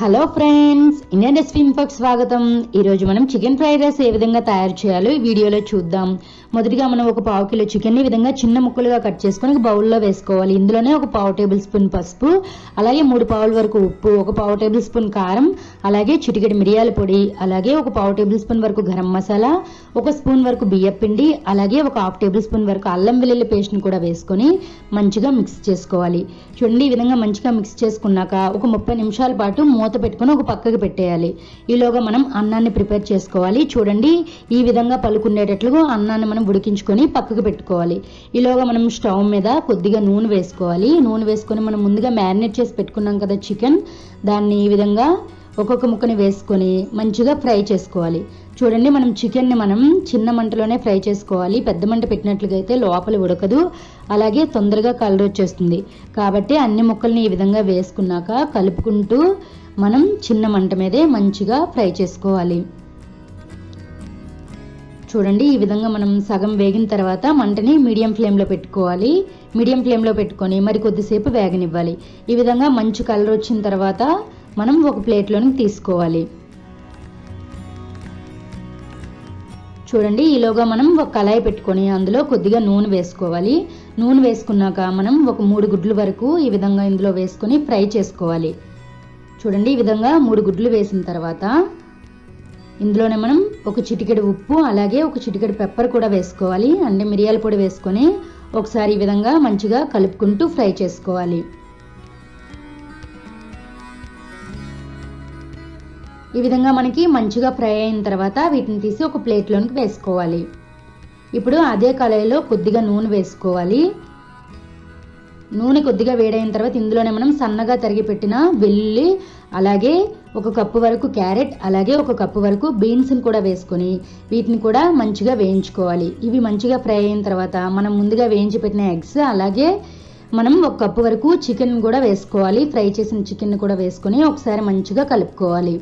Hello friends, Indian recipe ఇన్ఫోకి స్వాగతం. ఈరోజు మనం చికెన్ ఫ్రైడ్ రైస్ ఏ విధంగా తయారు చేయాలో ఈ వీడియోలో చూద్దాం. మొదటిగా మనం ఒక పావు కిలో చికెన్ ఈ విధంగా చిన్న ముక్కలుగా కట్ చేసుకొని ఒక బౌల్లో వేసుకోవాలి. ఇందులోనే ఒక పావు టేబుల్ స్పూన్ పసుపు, అలాగే 3 పావుల వరకు ఉప్పు, ఒక పావు టేబుల్ స్పూన్ కారం, అలాగే చిటికెడు మిరియాల పొడి, అలాగే ఒక పావు టేబుల్ స్పూన్ వరకు గరం మసాలా, ఒక స్పూన్ వరకు బియ్యం పిండి, అలాగే ఒక హాఫ్ టేబుల్ స్పూన్ వరకు అల్లం వెల్లుల్లి పేస్ట్ని కూడా వేసుకొని మంచిగా మిక్స్ చేసుకోవాలి. చూడండి, ఈ విధంగా మంచిగా మిక్స్ చేసుకున్నాక ఒక 30 నిమిషాల పాటు మూత పెట్టుకొని ఒక పక్కకి పెట్టేయాలి. ఈలోగా మనం అన్నాన్ని ప్రిపేర్ చేసుకోవాలి. చూడండి, ఈ విధంగా పలుకుండేటట్లుగా అన్నాన్ని మనం ఉడికించుకొని పక్కకు పెట్టుకోవాలి. ఈలోగా మనం స్టవ్ మీద కొద్దిగా నూనె వేసుకోవాలి. నూనె వేసుకొని మనం ముందుగా మ్యారినేట్ చేసి పెట్టుకున్నాం కదా చికెన్, దాన్ని ఈ విధంగా ఒక్కొక్క ముక్కని వేసుకొని మంచిగా ఫ్రై చేసుకోవాలి. చూడండి, మనం చికెన్ని మనం చిన్న మంటలోనే ఫ్రై చేసుకోవాలి. పెద్ద మంట పెట్టినట్లుగా అయితే లోపల ఉడకదు, అలాగే తొందరగా కలర్ వచ్చేస్తుంది. కాబట్టి అన్ని ముక్కల్ని ఈ విధంగా వేసుకున్నాక కలుపుకుంటూ మనం చిన్న మంట మీదే మంచిగా ఫ్రై చేసుకోవాలి. చూడండి, ఈ విధంగా మనం సగం వేగిన తర్వాత మంటని మీడియం ఫ్లేమ్లో పెట్టుకోవాలి. మీడియం ఫ్లేమ్లో పెట్టుకొని మరి కొద్దిసేపు వేగనివ్వాలి. ఈ విధంగా మంచి కలర్ వచ్చిన తర్వాత మనం ఒక ప్లేట్లోనికి తీసుకోవాలి. చూడండి, ఈలోగా మనం ఒక కళాయి పెట్టుకొని అందులో కొద్దిగా నూనె వేసుకోవాలి. నూనె వేసుకున్నాక మనం ఒక 3 గుడ్లు వరకు ఈ విధంగా ఇందులో వేసుకొని ఫ్రై చేసుకోవాలి. చూడండి, ఈ విధంగా 3 గుడ్లు వేసిన తర్వాత ఇందులోనే మనం ఒక చిటికెడు ఉప్పు, అలాగే ఒక చిటికెడు పెప్పర్ కూడా వేసుకోవాలి. అంటే మిరియాల పొడి వేసుకొని ఒకసారి ఈ విధంగా మంచిగా కలుపుకుంటూ ఫ్రై చేసుకోవాలి. ఈ విధంగా మనకి మంచిగా ఫ్రై అయిన తర్వాత వీటిని తీసి ఒక ప్లేట్లోనికి వేసుకోవాలి. ఇప్పుడు అదే కళాయిలో కొద్దిగా నూనె వేసుకోవాలి. నూనె కొద్దిగా వేడైన తర్వాత ఇందులోనే మనం సన్నగా తరిగి పెట్టిన వెల్లుల్లి, అలాగే 1 కప్పు వరకు క్యారెట్, అలాగే 1 కప్పు వరకు బీన్స్ని కూడా వేసుకొని వీటిని కూడా మంచిగా వేయించుకోవాలి. ఇవి మంచిగా ఫ్రై అయిన తర్వాత మనం ముందుగా వేయించి పెట్టిన ఎగ్స్, అలాగే మనం 1 కప్పు వరకు చికెన్ కూడా వేసుకోవాలి. ఫ్రై చేసిన చికెన్ కూడా వేసుకొని ఒకసారి మంచిగా కలుపుకోవాలి.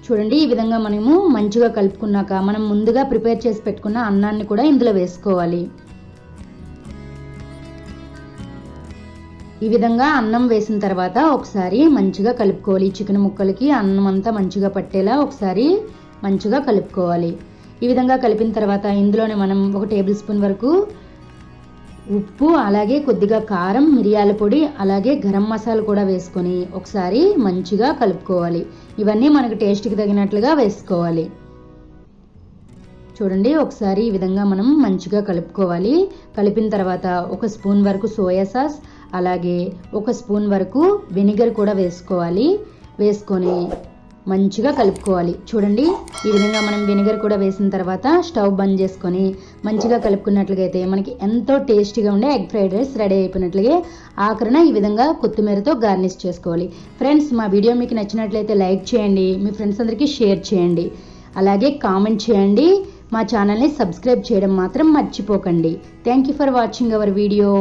చూడండి, ఈ విధంగా మనము మంచిగా కలుపుకున్నాక మనం ముందుగా ప్రిపేర్ చేసి పెట్టుకున్న అన్నాన్ని కూడా ఇందులో వేసుకోవాలి. ఈ విధంగా అన్నం వేసిన తర్వాత ఒకసారి మంచిగా కలుపుకోవాలి. చికెన్ ముక్కలకి అన్నం అంతా మంచిగా పట్టేలా ఒకసారి మంచిగా కలుపుకోవాలి. ఈ విధంగా కలిపిన తర్వాత ఇందులోనే మనం 1 టేబుల్ స్పూన్ వరకు ఉప్పు, అలాగే కొద్దిగా కారం, మిరియాల పొడి, అలాగే గరం మసాలా కూడా వేసుకొని ఒకసారి మంచిగా కలుపుకోవాలి. ఇవన్నీ మనకు టేస్ట్కి తగినట్లుగా వేసుకోవాలి. చూడండి, ఒకసారి ఈ విధంగా మనం మంచిగా కలుపుకోవాలి. కలిపిన తర్వాత 1 స్పూన్ వరకు సోయా సాస్, అలాగే 1 స్పూన్ వరకు వినిగర్ కూడా వేసుకోవాలి. వేసుకొని మంచిగా కలుపుకోవాలి. చూడండి, ఈ విధంగా మనం వినిగర్ కూడా వేసిన తర్వాత స్టవ్ బంద్ చేసుకొని మంచిగా కలుపుకున్నట్లుగైతే మనకి ఎంతో టేస్టీగా ఉండే ఎగ్ ఫ్రైడ్ రైస్ రెడీ అయిపోయినట్లుగా ఆఖరణ ఈ విధంగా కొత్తిమీరతో గార్నిష్ చేసుకోవాలి. ఫ్రెండ్స్, మా వీడియో మీకు నచ్చినట్లయితే లైక్ చేయండి, మీ ఫ్రెండ్స్ అందరికీ షేర్ చేయండి, అలాగే కామెంట్ చేయండి. మా ఛానల్ని సబ్స్క్రైబ్ చేయడం మాత్రం మర్చిపోకండి. Thank you for watching our video.